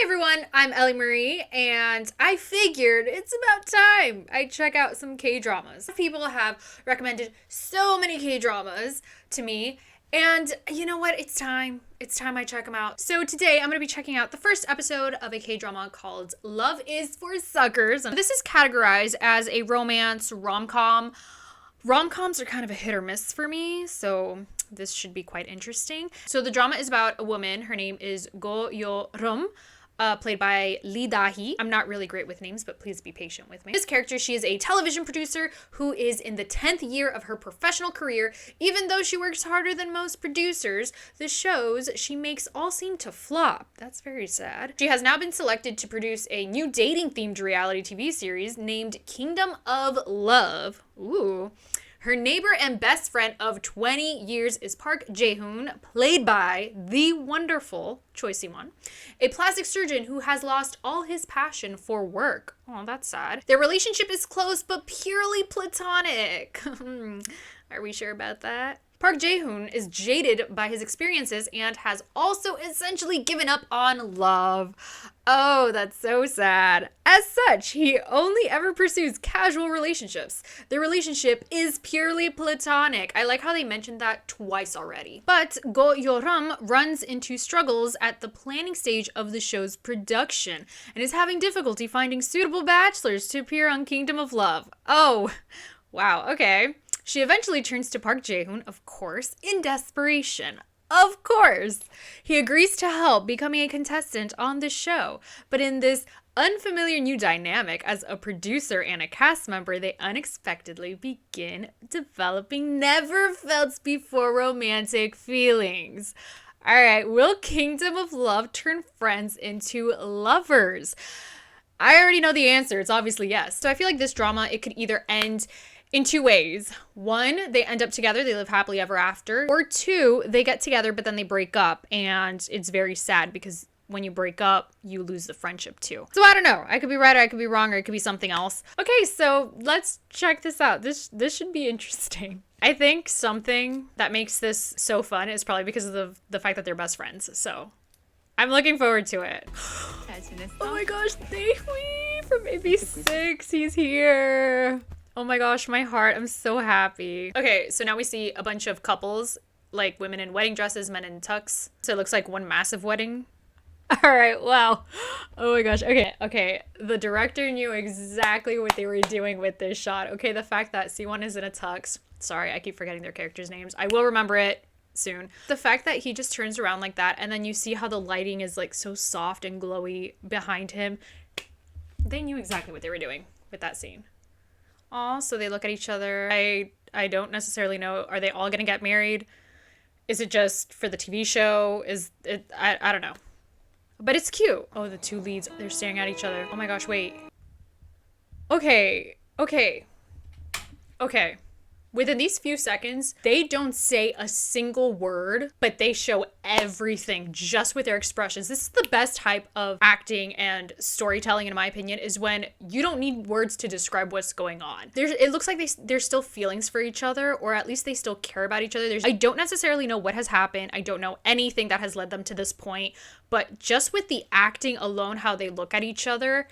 everyone, I'm EliMarie, and I figured it's about time I check out some K-dramas. People have recommended so many K-dramas to me, and you know what? It's time. It's time I check them out. So today I'm going to be checking out the first episode of a K-drama called Love is for Suckers. This is categorized as a romance rom-com. Rom-coms are kind of a hit or miss for me, so this should be quite interesting. So the drama is about a woman. Her name is Go Yo-rum, played by Lee Da-hee. I'm not really great with names, but please be patient with me. This character, she is a television producer who is in the 10th year of her professional career. Even though she works harder than most producers, the shows she makes all seem to flop. That's very sad. She has now been selected to produce a new dating-themed reality TV series named Kingdom of Love. Ooh. Her neighbor and best friend of 20 years is Park Jae-hoon, played by the wonderful Choi Siwon, a plastic surgeon who has lost all his passion for work. Oh, that's sad. Their relationship is close but purely platonic. Are we sure about that? Park Jae-hoon is jaded by his experiences and has also essentially given up on love. Oh, that's so sad. As such, he only ever pursues casual relationships. Their relationship is purely platonic. I like how they mentioned that twice already. But Go Yo-rum runs into struggles at the planning stage of the show's production and is having difficulty finding suitable bachelors to appear on Kingdom of Love. Oh, wow, okay. She eventually turns to Park Jae-hoon, of course, in desperation. Of course! He agrees to help, becoming a contestant on the show. But in this unfamiliar new dynamic as a producer and a cast member, they unexpectedly begin developing never-felt-before romantic feelings. Alright, will Kingdom of Love turn friends into lovers? I already know the answer. It's obviously yes. So I feel like this drama, it could either end in two ways. One, they end up together, they live happily ever after. Or two, they get together, but then they break up. And it's very sad because when you break up, you lose the friendship too. So I don't know. I could be right, or I could be wrong, or it could be something else. Okay, so let's check this out. This should be interesting. I think something that makes this so fun is probably because of the fact that they're best friends. So I'm looking forward to it. Oh my gosh, Daehwi from AB6, he's here. Oh my gosh, my heart, I'm so happy. Okay, so now we see a bunch of couples, like women in wedding dresses, men in tux. So it looks like one massive wedding. All right, wow. Oh my gosh, okay. The director knew exactly what they were doing with this shot. Okay, the fact that Siwon is in a tux. Sorry, I keep forgetting their characters' names. I will remember it soon. The fact that he just turns around like that and then you see how the lighting is like so soft and glowy behind him. They knew exactly what they were doing with that scene. Aw, so they look at each other. I don't necessarily know. Are they all gonna get married? Is it just for the TV show? Is it? I don't know. But it's cute. Oh, the two leads, they're staring at each other. Oh my gosh, wait. Okay. Within these few seconds, they don't say a single word, but they show everything just with their expressions. This is the best type of acting and storytelling, in my opinion, is when you don't need words to describe what's going on. It looks like there's still feelings for each other, or at least they still care about each other. I don't necessarily know what has happened. I don't know anything that has led them to this point, but just with the acting alone, how they look at each other,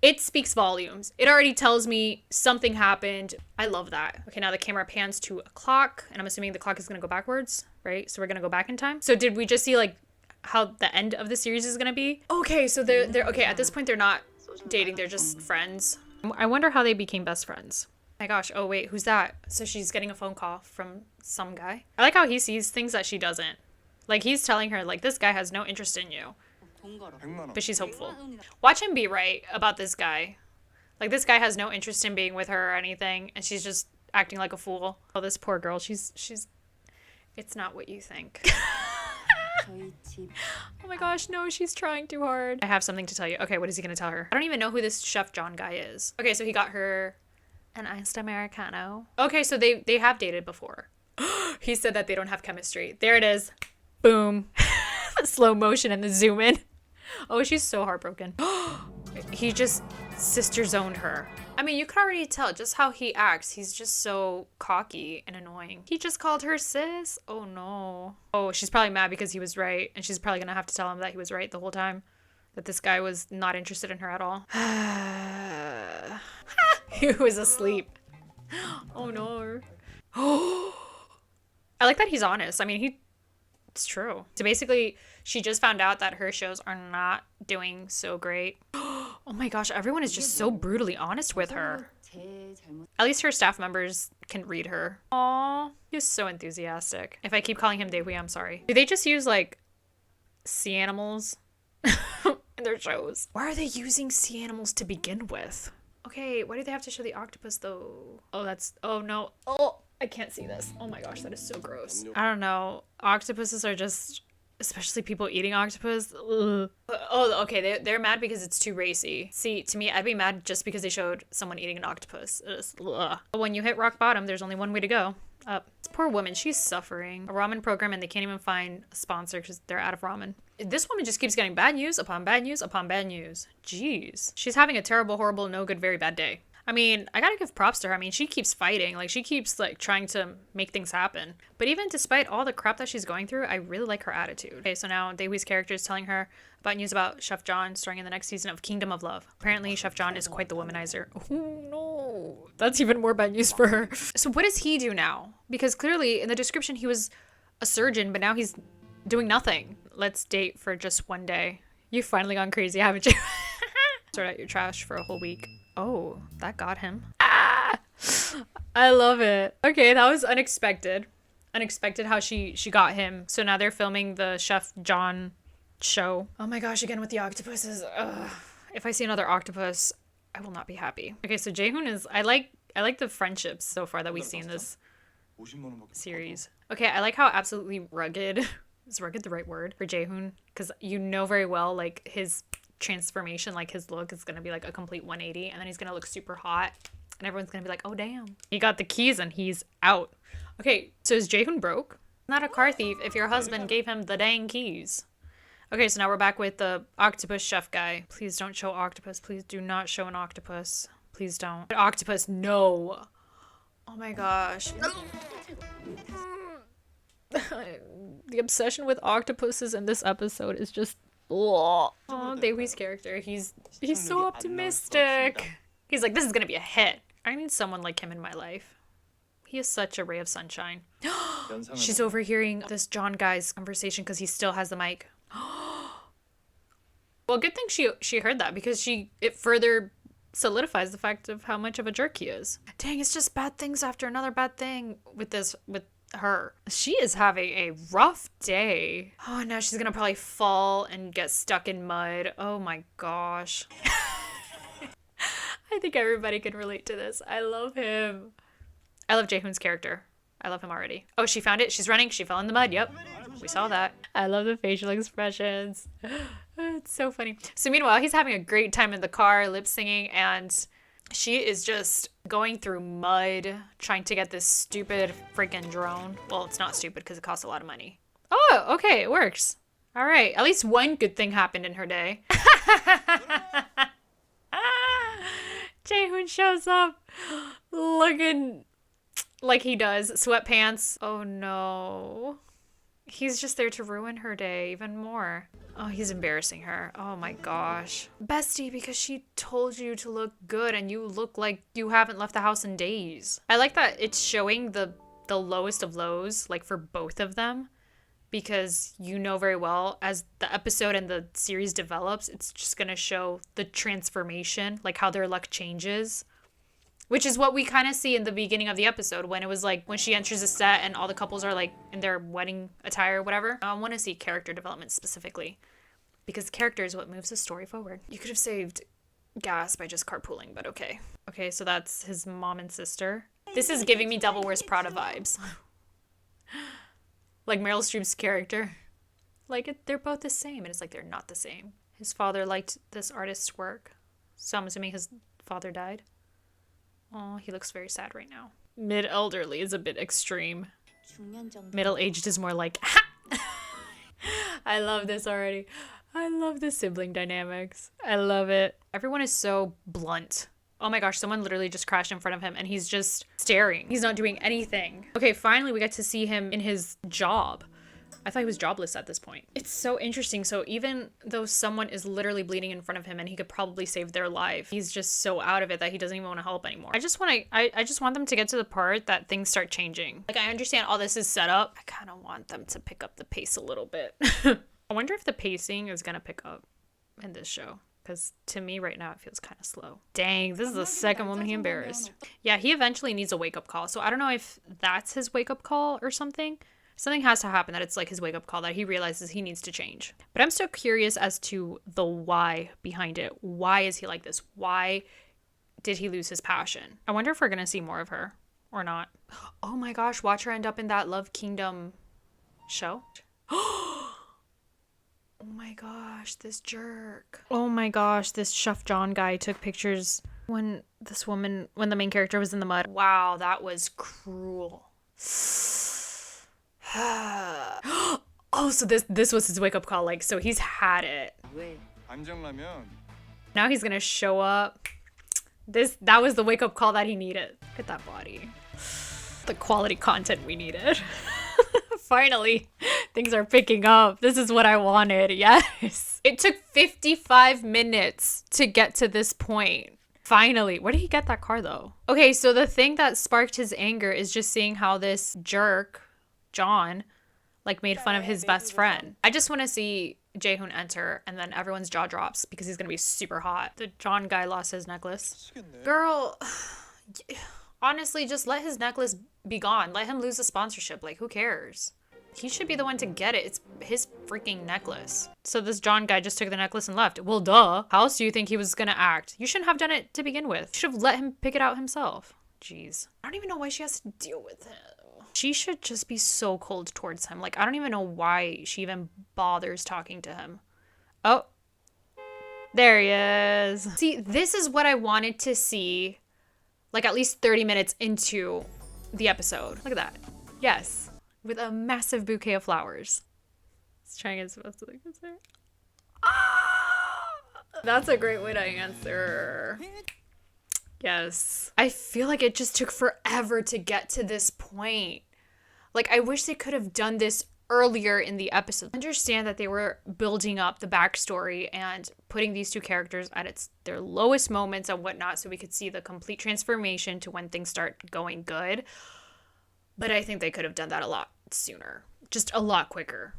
it speaks volumes. It already tells me something happened. I love that. Okay, now the camera pans to a clock, and I'm assuming the clock is gonna go backwards, right? So we're gonna go back in time. So did we just see like how the end of the series is gonna be? Okay, so they're okay, at this point they're not dating, they're just friends. I wonder how they became best friends. Oh my gosh, oh wait, who's that? So she's getting a phone call from some guy. I like how he sees things that she doesn't. Like he's telling her like, this guy has no interest in you. But she's hopeful. Watch him be right about this guy. Like, this guy has no interest in being with her or anything, and she's just acting like a fool. Oh, this poor girl, she's it's not what you think. Oh my gosh, no, she's trying too hard. I have something to tell you. Okay, what is he gonna tell her? I don't even know who this Chef John guy is. Okay, so he got her an iced Americano. Okay, so they have dated before. He said that they don't have chemistry. There it is. Boom. Slow motion and the zoom in. Oh, she's so heartbroken. He just sister zoned her. I mean, you could already tell just how he acts. He's just so cocky and annoying. He just called her sis. Oh no. Oh, she's probably mad because he was right, and she's probably gonna have to tell him that he was right the whole time. that this guy was not interested in her at all. He was asleep. Oh no. I like that he's honest. I mean, it's true. So basically, she just found out that her shows are not doing so great. Oh my gosh, everyone is just so brutally honest with her. At least her staff members can read her. Aww, he's so enthusiastic. If I keep calling him Daehui, I'm sorry. Do they just use like sea animals in their shows? Why are they using sea animals to begin with? Okay, why do they have to show the octopus though? Oh no. Oh, I can't see this. Oh my gosh, that is so gross. I don't know. Octopuses are just, especially people eating octopus. Ugh. Oh, okay, they're mad because it's too racy. See, to me, I'd be mad just because they showed someone eating an octopus. But when you hit rock bottom, there's only one way to go. Up. This poor woman, she's suffering. A ramen program and they can't even find a sponsor because they're out of ramen. This woman just keeps getting bad news upon bad news upon bad news. Jeez. She's having a terrible, horrible, no good, very bad day. I mean, I gotta give props to her. I mean, she keeps fighting. Like, she keeps, like, trying to make things happen. But even despite all the crap that she's going through, I really like her attitude. Okay, so now Daehui's character is telling her about news about Chef John starring in the next season of Kingdom of Love. Apparently, Chef John is quite the womanizer. Oh, no. That's even more bad news for her. So what does he do now? Because clearly, in the description, he was a surgeon, but now he's doing nothing. Let's date for just one day. You've finally gone crazy, haven't you? Sort out your trash for a whole week. Oh, that got him. Ah! I love it. Okay, that was unexpected. Unexpected how she got him. So now they're filming the Chef John show. Oh my gosh, again with the octopuses. Ugh. If I see another octopus, I will not be happy. Okay, so Jaehoon is... I like the friendships so far that we see in this series. Okay, I like how absolutely rugged... Is rugged the right word for Jaehoon? Because you know very well, like, his transformation, like his look is gonna be like a complete 180, and then he's gonna look super hot and everyone's gonna be like, oh damn, he got the keys and he's out. Okay, so is Jaehoon broke? Not a car thief if your husband gave him the dang keys. Okay, so now we're back with the octopus chef guy. Please don't show octopus. Please do not show an octopus. Please don't. Octopus, no. Oh my gosh. The obsession with octopuses in this episode is just... Oh, Daehui's character, he's so optimistic. He's like, this is gonna be a hit. I need someone like him in my life. He is such a ray of sunshine. She's overhearing this John guy's conversation because he still has the mic. Well, good thing she heard that, because it further solidifies the fact of how much of a jerk he is. Dang, it's just bad things after another bad thing with her. She is having a rough day. Oh, now she's gonna probably fall and get stuck in mud. Oh my gosh. I think everybody can relate to this. I love him. I love Jaehoon's character. I love him already. Oh, she found it. She's running. She fell in the mud. Yep. We saw that. I love the facial expressions. It's so funny. So meanwhile, he's having a great time in the car, lip singing, and she is just going through mud, trying to get this stupid freaking drone. Well, it's not stupid because it costs a lot of money. Oh, okay, it works. All right, at least one good thing happened in her day. Jaehoon shows up looking like he does. Sweatpants. Oh no. He's just there to ruin her day even more. Oh, he's embarrassing her. Oh my gosh. Bestie, because she told you to look good and you look like you haven't left the house in days. I like that it's showing the lowest of lows, like for both of them, because you know very well as the episode and the series develops, it's just gonna show the transformation, like how their luck changes. Which is what we kind of see in the beginning of the episode, when it was like, when she enters the set and all the couples are like in their wedding attire or whatever. I want to see character development specifically, because character is what moves the story forward. You could have saved gas by just carpooling, but okay. Okay, so that's his mom and sister. This is giving me Devil Wears Prada vibes. Like Meryl Streep's character. Like, they're both the same, and it's like they're not the same. His father liked this artist's work, so I'm assuming his father died. Oh, he looks very sad right now. Mid-elderly is a bit extreme. Middle-aged is more like, ha! I love this already. I love the sibling dynamics. I love it. Everyone is so blunt. Oh my gosh, someone literally just crashed in front of him and he's just staring. He's not doing anything. Okay, finally we get to see him in his job. I thought he was jobless at this point. It's so interesting. So even though someone is literally bleeding in front of him and he could probably save their life, he's just so out of it that he doesn't even want to help anymore. I just want them to get to the part that things start changing. Like, I understand all this is set up. I kind of want them to pick up the pace a little bit. I wonder if the pacing is gonna pick up in this show. Because to me right now, it feels kind of slow. Dang, this is the second woman he embarrassed. Yeah, he eventually needs a wake-up call. So I don't know if that's his wake-up call or something. Something has to happen that it's like his wake-up call, that he realizes he needs to change. But I'm still curious as to the why behind it. Why is he like this? Why did he lose his passion? I wonder if we're going to see more of her or not. Oh my gosh, watch her end up in that Love Kingdom show. Oh my gosh, this jerk. Oh my gosh, this Chef John guy took pictures when the main character was in the mud. Wow, that was cruel. Oh, so this was his wake-up call. Like, so he's had it. Now he's gonna show up. That was the wake-up call that he needed. Look at that body. The quality content we needed. Finally, things are picking up. This is what I wanted. Yes. It took 55 minutes to get to this point. Finally. Where did he get that car though? Okay, so the thing that sparked his anger is just seeing how this jerk, John, like, made fun of his best friend. I just want to see Jaehoon enter and then everyone's jaw drops because he's gonna be super hot. The John guy lost his necklace. Girl, honestly, just let his necklace be gone. Let him lose the sponsorship. Like, who cares? He should be the one to get it. It's his freaking necklace. So this John guy just took the necklace and left. Well, duh. How else do you think he was gonna act? You shouldn't have done it to begin with. You should have let him pick it out himself. Jeez. I don't even know why she has to deal with him. She should just be so cold towards him. Like, I don't even know why she even bothers talking to him. Oh, there he is. See, this is what I wanted to see, like, at least 30 minutes into the episode. Look at that. Yes. With a massive bouquet of flowers. Let's try and get supposed to look at there. Ah! That's a great way to answer. Yes. I feel like it just took forever to get to this point. Like, I wish they could have done this earlier in the episode. I understand that they were building up the backstory and putting these two characters at their lowest moments and whatnot so we could see the complete transformation to when things start going good. But I think they could have done that a lot sooner. Just a lot quicker.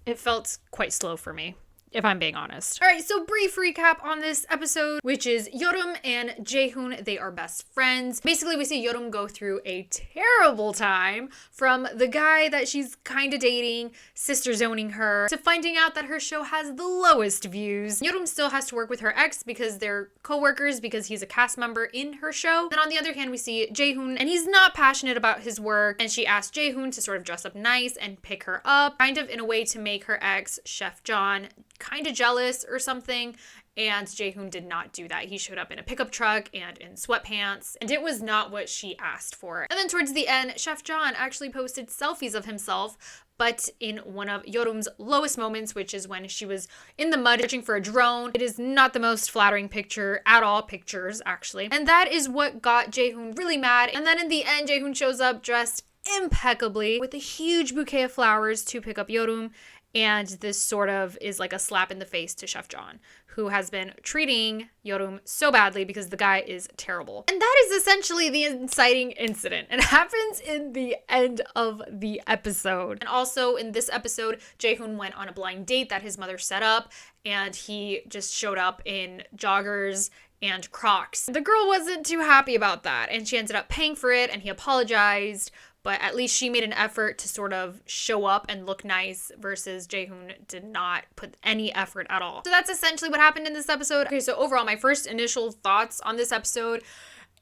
It felt quite slow for me, if I'm being honest. All right, so brief recap on this episode, which is Yeorum and Jaehoon. They are best friends. Basically, we see Yeorum go through a terrible time from the guy that she's kind of dating, sister zoning her, to finding out that her show has the lowest views. Yeorum still has to work with her ex because they're co-workers because he's a cast member in her show. Then on the other hand, we see Jaehoon, and he's not passionate about his work, and she asked Jaehoon to sort of dress up nice and pick her up, kind of in a way to make her ex, Chef John, kind of jealous or something, and Jaehoon did not do that. He showed up in a pickup truck and in sweatpants, and it was not what she asked for. And then towards the end, Chef John actually posted selfies of himself, but in one of Yeorum's lowest moments, which is when she was in the mud searching for a drone. It is not the most flattering picture at all, pictures actually. And that is what got Jaehoon really mad. And then in the end, Jaehoon shows up dressed impeccably with a huge bouquet of flowers to pick up Yeorum. And this sort of is like a slap in the face to Chef John, who has been treating Yeorum so badly because the guy is terrible. And that is essentially the inciting incident. It happens in the end of the episode. And also in this episode, Jaehoon went on a blind date that his mother set up, and he just showed up in joggers and Crocs. The girl wasn't too happy about that, and she ended up paying for it, and he apologized. But at least she made an effort to sort of show up and look nice versus Jaehoon did not put any effort at all. So that's essentially what happened in this episode. Okay, so overall, my first initial thoughts on this episode,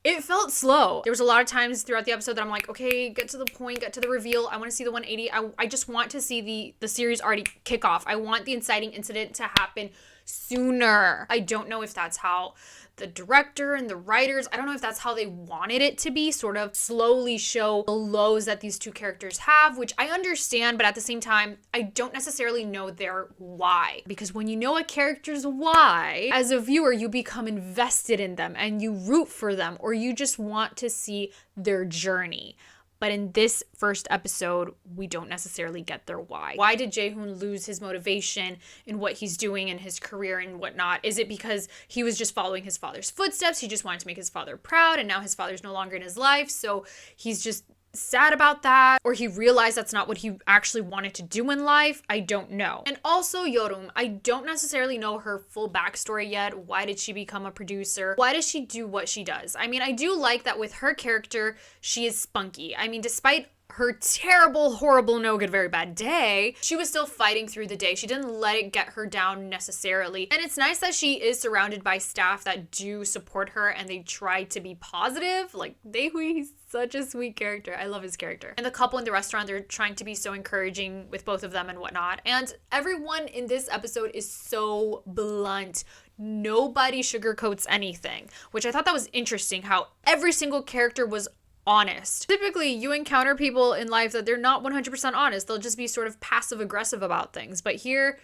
it felt slow. There was a lot of times throughout the episode that I'm like, okay, get to the point, get to the reveal. I want to see the 180. I just want to see the series already kick off. I want the inciting incident to happen sooner. I don't know if that's how the director and the writers, I don't know if that's how they wanted it to be, sort of slowly show the lows that these two characters have, which I understand, but at the same time, I don't necessarily know their why. Because when you know a character's why, as a viewer, you become invested in them and you root for them, or you just want to see their journey. But in this first episode, we don't necessarily get their why. Why did Jaehoon lose his motivation in what he's doing in his career and whatnot? Is it because he was just following his father's footsteps? He just wanted to make his father proud, and now his father's no longer in his life, so he's just sad about that? Or he realized that's not what he actually wanted to do in life? I don't know. And also Yorum, I don't necessarily know her full backstory yet. Why did she become a producer? Why does she do what she does? I mean, I do like that with her character, she is spunky. I mean, despite her terrible, horrible, no good, very bad day, she was still fighting through the day. She didn't let it get her down necessarily. And it's nice that she is surrounded by staff that do support her and they try to be positive. Like, Daehui, he's such a sweet character. I love his character. And the couple in the restaurant, they're trying to be so encouraging with both of them and whatnot. And everyone in this episode is so blunt. Nobody sugarcoats anything, which I thought that was interesting, how every single character was honest. Typically, you encounter people in life that they're not 100% honest. They'll just be sort of passive aggressive about things. But here,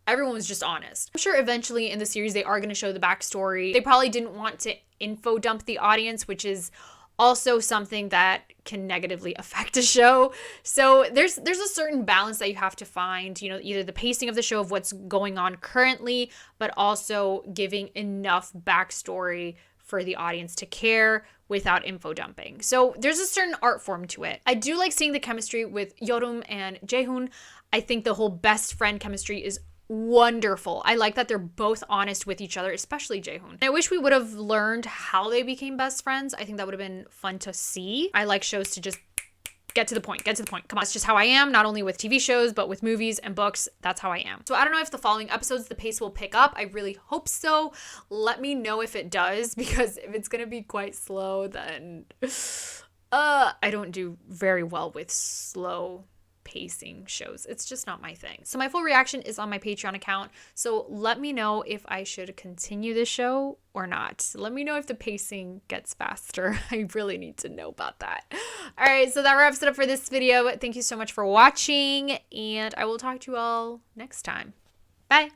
everyone was just honest. I'm sure eventually in the series they are going to show the backstory. They probably didn't want to info dump the audience, which is also something that can negatively affect a show. So there's a certain balance that you have to find, you know, either the pacing of the show of what's going on currently, but also giving enough backstory for the audience to care without info dumping. So there's a certain art form to it. I do like seeing the chemistry with Yorum and Jaehoon. I think the whole best friend chemistry is wonderful. I like that they're both honest with each other, especially Jaehoon. I wish we would have learned how they became best friends. I think that would have been fun to see. I like shows to just get to the point. Come on, it's just how I am, not only with TV shows, but with movies and books. That's how I am. So I don't know if the following episodes, the pace will pick up. I really hope so. Let me know if it does, because if it's gonna be quite slow, then I don't do very well with slow pacing shows. It's just not my thing. So my full reaction is on my Patreon account. So let me know if I should continue the show or not. Let me know if the pacing gets faster. I really need to know about that. All right, so that wraps it up for this video. Thank you so much for watching, and I will talk to you all next time.